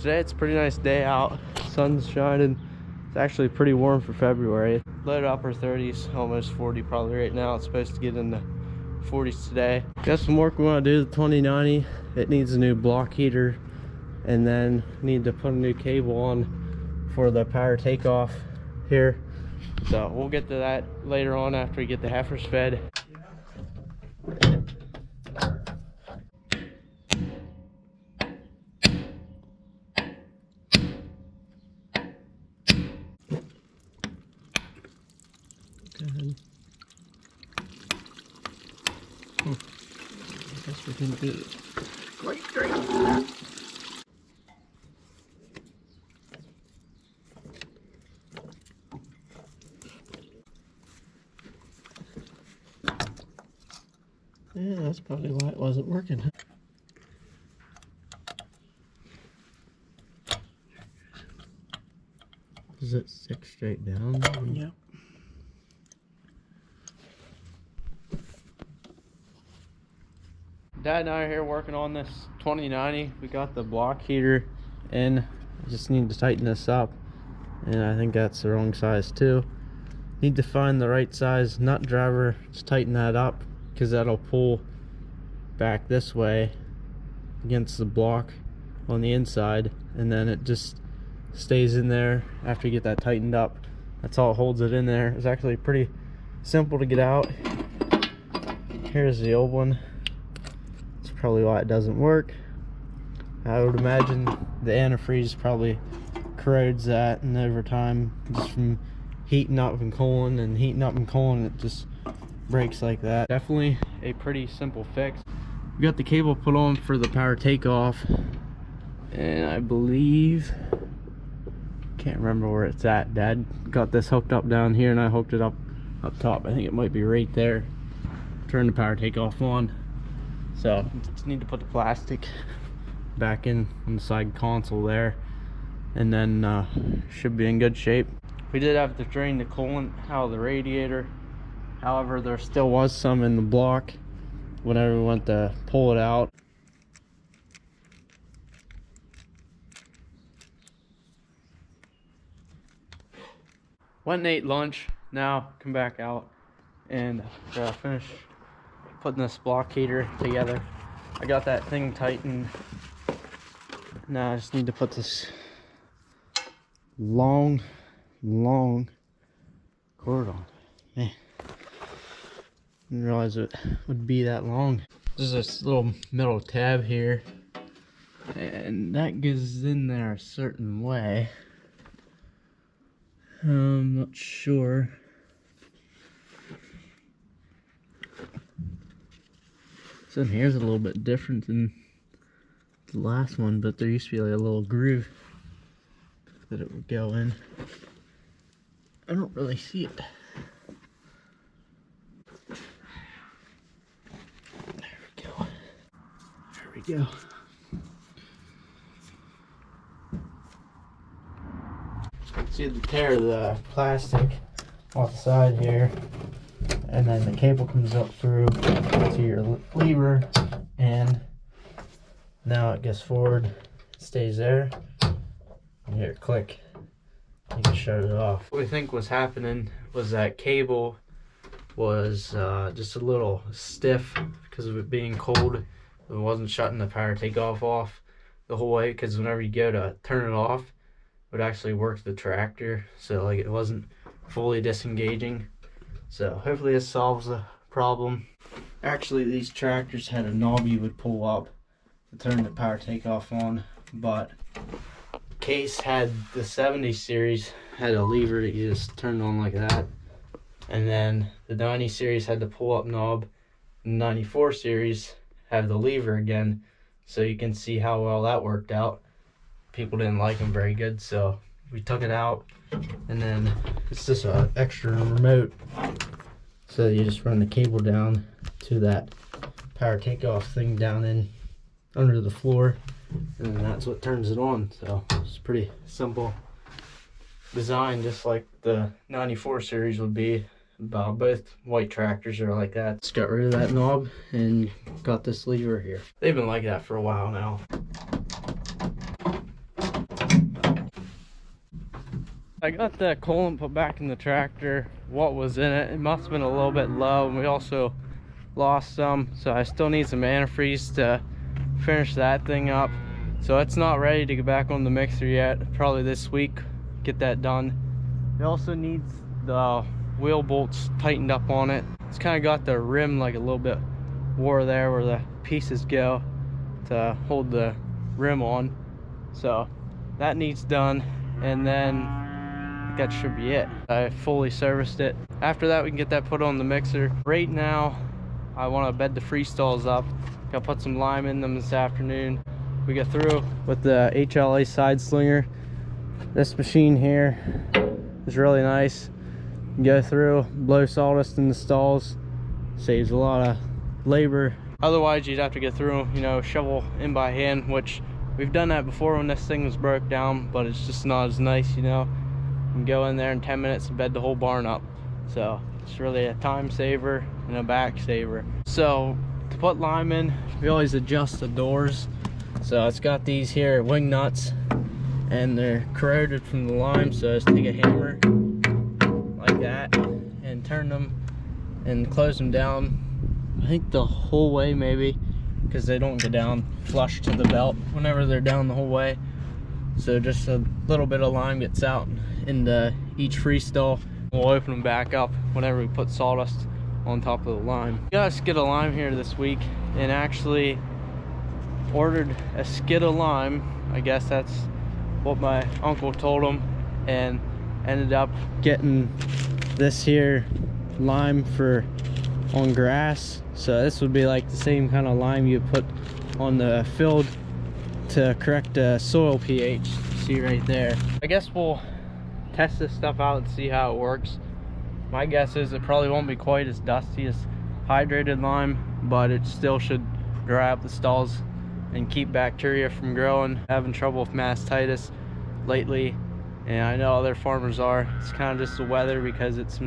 Today it's a pretty nice day out. Sun's shining. It's actually pretty warm for February. Low to upper 30s, almost 40 probably right now. It's supposed to get in the 40s today. Got some work we want to do to the 2090. It needs a new block heater, and then need to put a new cable on for the power takeoff here. So we'll get to that later on after we get the heifers fed. I guess we can do it quite straight. Yeah, that's probably why it wasn't working. Is it 6 straight down? Yep. Dad and I are here working on this 2090. We got the block heater in. Just need to tighten this up, and I think that's the wrong size too. Need to find the right size nut driver to tighten that up, because that'll pull back this way against the block on the inside, and then it just stays in there after you get that tightened up. That's all holds it in there. It's actually pretty simple to get out. Here's the old one. That's probably why it doesn't work. I would imagine the antifreeze probably corrodes that, and over time, just from heating up and cooling and heating up and cooling, it just breaks like that. Definitely a pretty simple fix. We got the cable put on for the power takeoff, and I believe, can't remember where it's at. Dad got this hooked up down here, and I hooked it up top. I think it might be right there. Turn the power takeoff on. So just need to put the plastic back in on the side console there, and then should be in good shape. We did have to drain the coolant out of the radiator. However, there still was some in the block whenever we went to pull it out. Went and ate lunch. Now come back out and finish putting this block heater together. I got that thing tightened. Now I just need to put this long cord on. Man, didn't realize it would be that long. There's this little metal tab here, and that goes in there a certain way. I'm not sure. So here's a little bit different than the last one, but there used to be like a little groove that it would go in. I don't really see it. There we go. There we go. See the tear of the plastic off the side here, and then the cable comes up through to your lever, and now it gets forward, stays there, and here, click, you can shut it off. What we think was happening was that cable was just a little stiff because of it being cold. It wasn't shutting the power takeoff off the whole way, because whenever you go to turn it off, it would actually work the tractor, so like it wasn't fully disengaging. So hopefully this solves the problem. Actually, these tractors had a knob you would pull up to turn the power takeoff on, but Case had the 70 series had a lever that you just turned on like that, and then the 90 series had the pull up knob. The 94 series have the lever again, so you can see how well that worked out. People didn't like them very good, so we took it out, and then it's just an extra remote, so you just run the cable down to that power takeoff thing down in under the floor, and then that's what turns it on. So it's pretty simple design, just like the 94 series would be. About both white tractors are like that. Just got rid of that knob and got this lever here. They've been like that for a while now. I got the coolant put back in the tractor. What was in it? It must have been a little bit low, and we also lost some, so I still need some antifreeze to finish that thing up. So it's not ready to get back on the mixer yet. Probably this week get that done. It also needs the wheel bolts tightened up on it. It's kind of got the rim like a little bit wore there where the pieces go to hold the rim on, so that needs done, and then that should be it. I fully serviced it. After that, we can get that put on the mixer. Right now I want to bed the freestalls up. Gotta put some lime in them this afternoon. We get through with the HLA side slinger. This machine here is really nice. You go through, blow sawdust in the stalls, saves a lot of labor. Otherwise you'd have to get through, you know, shovel in by hand, which we've done that before when this thing was broke down, but it's just not as nice, you know. You can go in there in 10 minutes and bed the whole barn up. So it's really a time saver and a back saver. So to put lime in, we always adjust the doors. So it's got these here wing nuts, and they're corroded from the lime, so just take a hammer like that and turn them and close them down, I think the whole way maybe, because they don't go down flush to the belt whenever they're down the whole way. So just a little bit of lime gets out into each freestall. We'll open them back up whenever we put sawdust on top of the lime. We got a skid of lime here this week, and actually ordered a skid of lime. I guess that's what my uncle told him, and ended up getting this here lime for on grass. So this would be like the same kind of lime you put on the field to correct the soil pH. See right there. I guess we'll test this stuff out and see how it works. My guess is it probably won't be quite as dusty as hydrated lime, but it still should dry up the stalls and keep bacteria from growing. Having trouble with mastitis lately, and I know other farmers are. It's kind of just the weather, because it's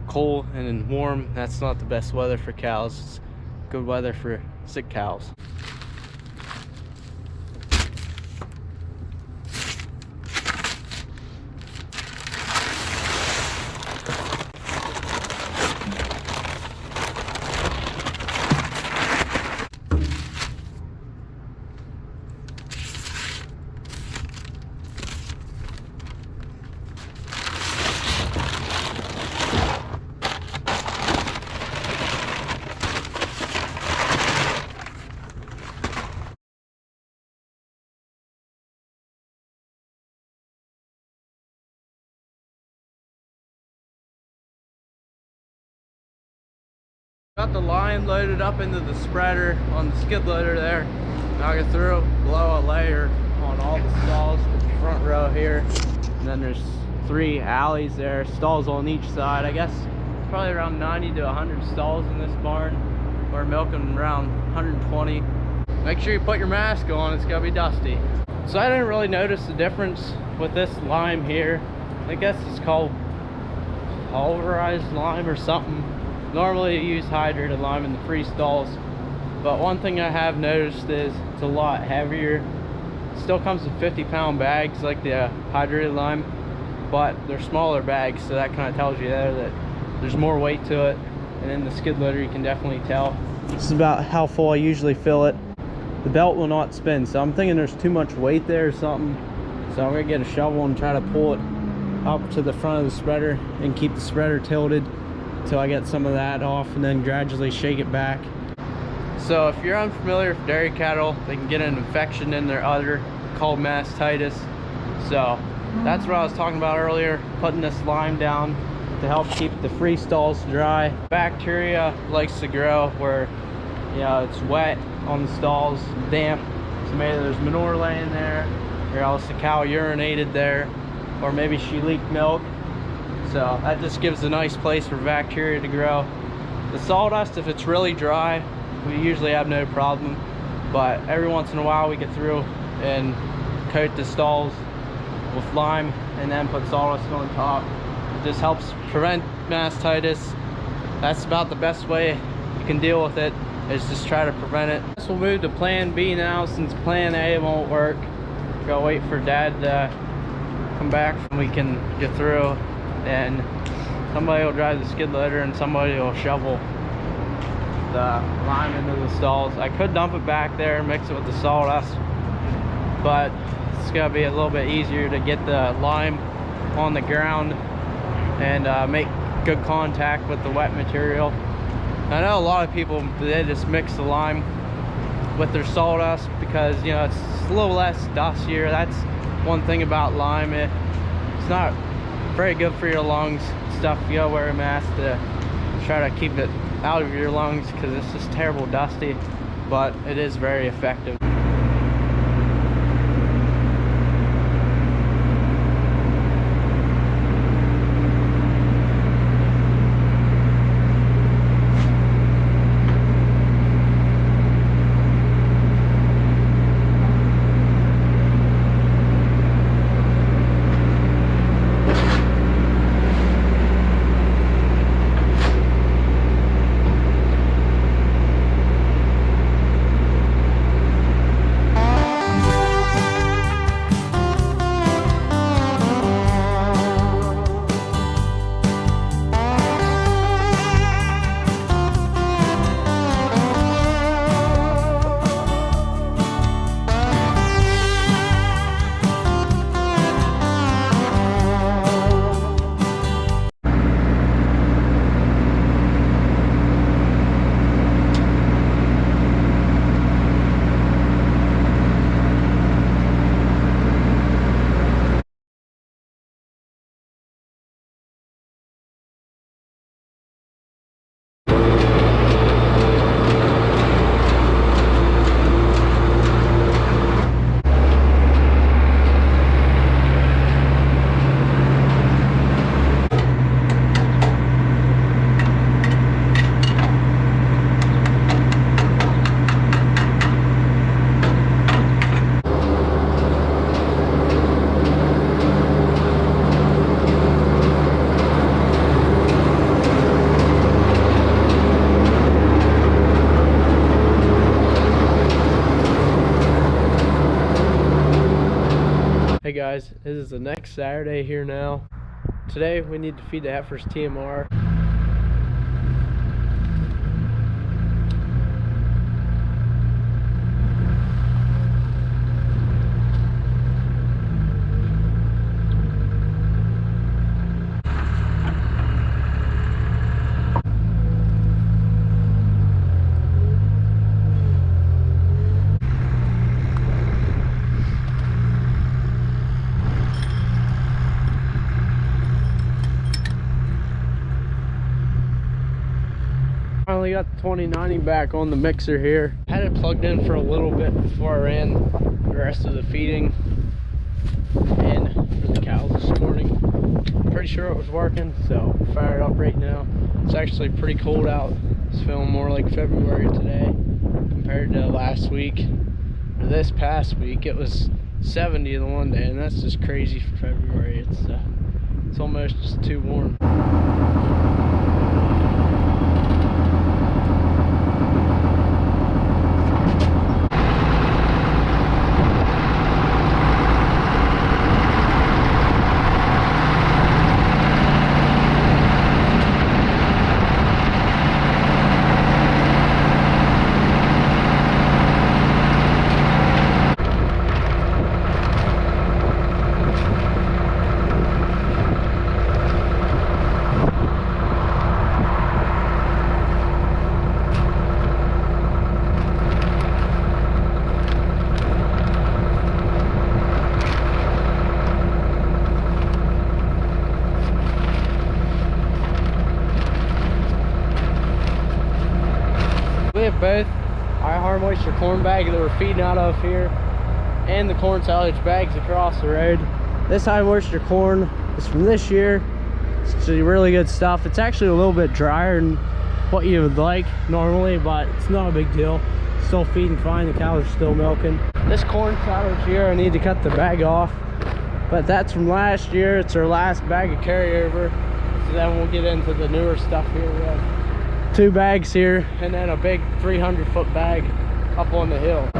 cold and warm. That's not the best weather for cows. It's good weather for sick cows. Got the line loaded up into the spreader on the skid loader there. Now I get through, blow a layer on all the stalls, the front row here, and then there's 3 alleys there, stalls on each side. I guess it's probably around 90 to 100 stalls in this barn. We're milking around 120. Make sure you put your mask on, it's gonna be dusty. So I didn't really notice the difference with this lime here. I guess it's called pulverized lime or something. Normally you use hydrated lime in the freestalls, but one thing I have noticed is it's a lot heavier. It still comes in 50-pound bags like the hydrated lime, but they're smaller bags, so that kind of tells you there that there's more weight to it. And in the skid loader you can definitely tell. This is about how full I usually fill it. The belt will not spin, so I'm thinking there's too much weight there or something. So I'm gonna get a shovel and try to pull it up to the front of the spreader and keep the spreader tilted until I get some of that off, and then gradually shake it back. So if you're unfamiliar with dairy cattle, they can get an infection in their udder called mastitis. So that's what I was talking about earlier, putting this lime down to help keep the freestalls dry. Bacteria likes to grow where, you know, it's wet on the stalls, damp. So maybe there's manure laying there, or else the cow urinated there, or maybe she leaked milk. So that just gives a nice place for bacteria to grow. The sawdust, if it's really dry, we usually have no problem, but every once in a while we get through and coat the stalls with lime and then put sawdust on top. It just helps prevent mastitis. That's about the best way you can deal with it, is just try to prevent it. I guess we'll move to plan B now, since plan A won't work. Gotta wait for Dad to come back and we can get through, and somebody will drive the skid loader and somebody will shovel the lime into the stalls. I could dump it back there and mix it with the sawdust, but it's gonna be a little bit easier to get the lime on the ground and make good contact with the wet material. I know a lot of people, they just mix the lime with their sawdust because, you know, it's a little less dustier. That's one thing about lime. It's not very good for your lungs stuff. You gotta wear a mask to try to keep it out of your lungs because it's just terrible dusty, but it is very effective. Hey guys, this is the next Saturday here now. Today we need to feed the heifers TMR. Finally got the 2090 back on the mixer here. Had it plugged in for a little bit before I ran the rest of the feeding and for the cows this morning. Pretty sure it was working, so fire it up right now. It's actually pretty cold out. It's feeling more like February today compared to last week. Or this past week it was 70 the one day, and that's just crazy for February. It's almost just too warm. We have both our high moisture corn bag that we're feeding out of here and the corn silage bags across the road. This high moisture corn is from this year. It's really good stuff. It's actually a little bit drier than what you would like normally, but it's not a big deal. Still feeding fine, the cows are still milking. This corn silage here, I need to cut the bag off, but that's from last year. It's our last bag of carryover. So then we'll get into the newer stuff here. We have 2 bags here and then a big 300-foot bag up on the hill.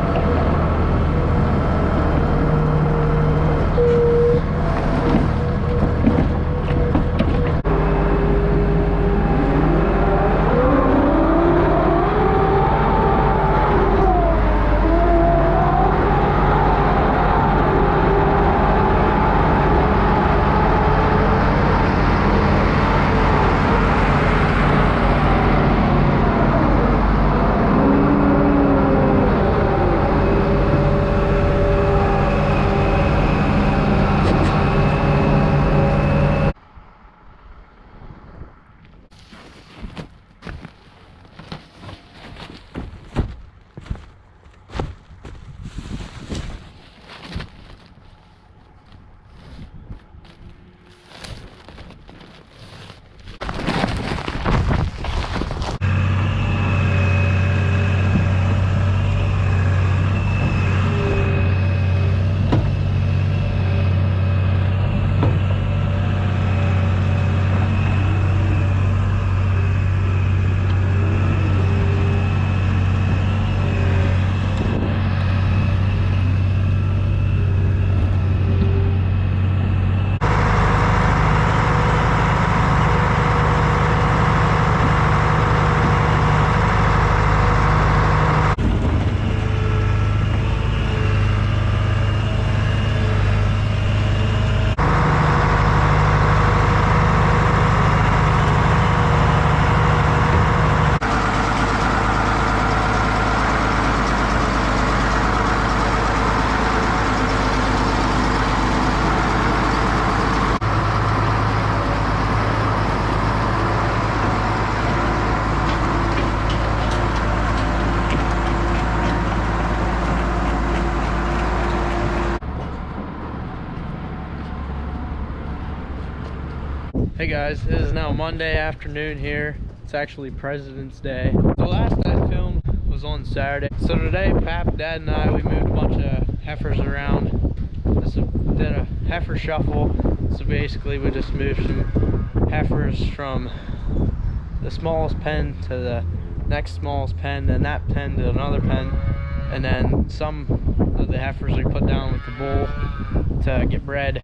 Hey guys, it is now Monday afternoon here. It's actually President's Day. The last I filmed was on Saturday. So today, Pap, Dad, and I, we moved a bunch of heifers around. Did a heifer shuffle. So basically we just moved some heifers from the smallest pen to the next smallest pen, then that pen to another pen, and then some of the heifers we put down with the bull to get bred.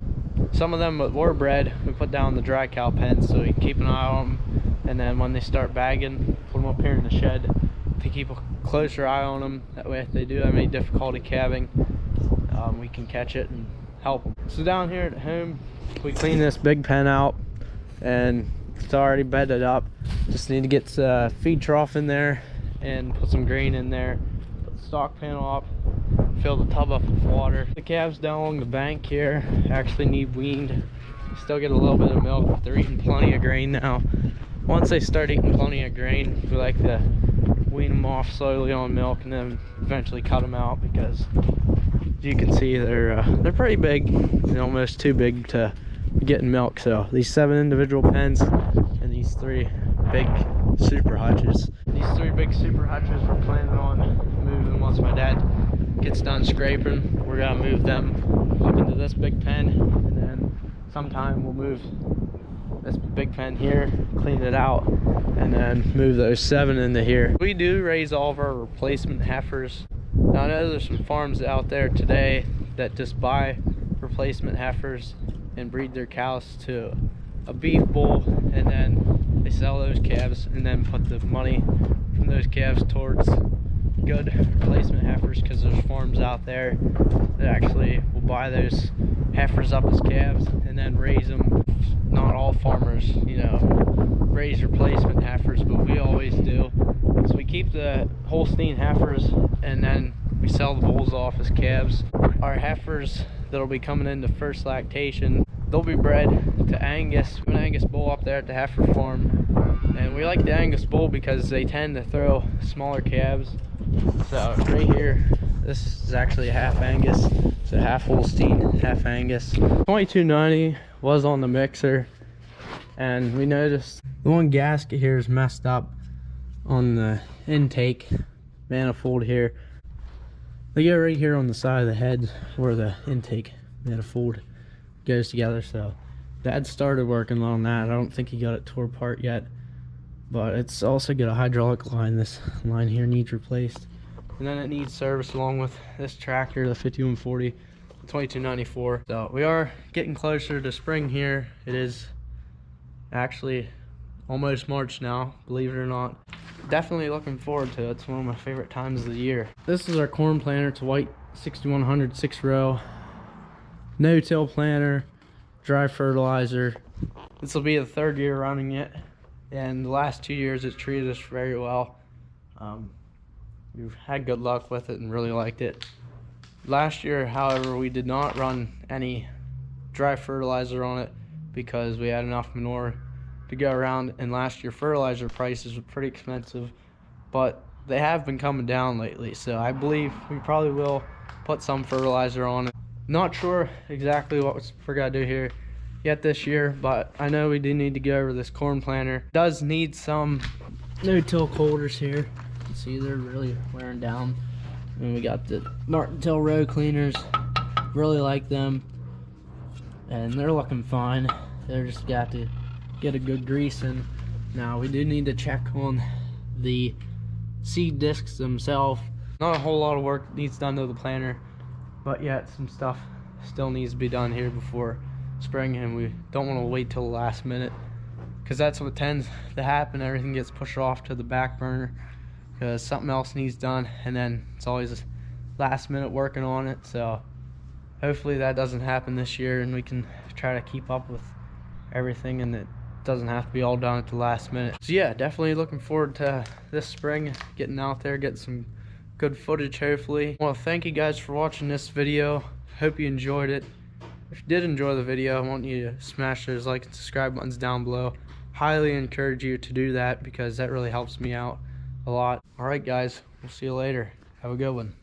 Some of them that were bred, we put down the dry cow pens so we can keep an eye on them, and then when they start bagging, put them up here in the shed to keep a closer eye on them. That way if they do have any difficulty calving, we can catch it and help them. So down here at home, we cleaned this big pen out and it's already bedded up. Just need to get a feed trough in there and put some grain in there, put the stock panel up, fill the tub up with water. The calves down along the bank here actually need weaned. Still get a little bit of milk, but they're eating plenty of grain now. Once they start eating plenty of grain, we like to wean them off slowly on milk and then eventually cut them out, because as you can see, they're pretty big and almost too big to be getting milk. So these 7 individual pens and these 3 big super hutches. These 3 big super hutches we're planning on moving once my dad gets done scraping. We're gonna move them up into this big pen, and then sometime we'll move this big pen here, clean it out, and then move those 7 into here. We do raise all of our replacement heifers. Now I know there's some farms out there today that just buy replacement heifers and breed their cows to a beef bull, and then they sell those calves and then put the money from those calves towards good replacement heifers, because there's farms out there that actually will buy those heifers up as calves and then raise them. Not all farmers, you know, raise replacement heifers, but we always do. So we keep the Holstein heifers and then we sell the bulls off as calves. Our heifers that'll be coming into first lactation, they'll be bred to Angus, an Angus bull up there at the heifer farm. And we like the Angus bull because they tend to throw smaller calves. So right here, this is actually a half Angus. It's a half Holstein, half Angus. 2290 was on the mixer, and we noticed the one gasket here is messed up on the intake manifold here. They go right here on the side of the head where the intake manifold goes together. So Dad started working on that. I don't think he got it tore apart yet, but it's also got a hydraulic line. This line here needs replaced, and then it needs service along with this tractor, the 5140, the 2294. So we are getting closer to spring here. It is actually almost March now, believe it or not. Definitely looking forward to it. It's one of my favorite times of the year. This is our corn planter. It's a white 6100 6-row, no-till planter, dry fertilizer. This will be the 3rd year running it, and the last 2 years it's treated us very well. We've had good luck with it and really liked it. Last year, however, we did not run any dry fertilizer on it because we had enough manure to go around, and last year fertilizer prices were pretty expensive, but they have been coming down lately, so I believe we probably will put some fertilizer on it. Not sure exactly what we're gonna do here yet this year, but I know we do need to go over this corn planter. It does need some no-till holders here. You can see they're really wearing down. And we got the Martin-Till row cleaners. Really like them, and they're looking fine. They're just got to get a good grease in. Now we do need to check on the seed discs themselves. Not a whole lot of work needs done to the planter, but yet some stuff still needs to be done here before spring, and we don't want to wait till the last minute, because that's what tends to happen. Everything gets pushed off to the back burner because something else needs done, and then it's always last minute working on it. So hopefully that doesn't happen this year, and we can try to keep up with everything, and it doesn't have to be all done at the last minute. So yeah, definitely looking forward to this spring, getting out there, getting some good footage hopefully. I want to thank you guys for watching this video. Hope you enjoyed it. If you did enjoy the video, I want you to smash those like and subscribe buttons down below. Highly encourage you to do that because that really helps me out a lot. Alright guys, we'll see you later. Have a good one.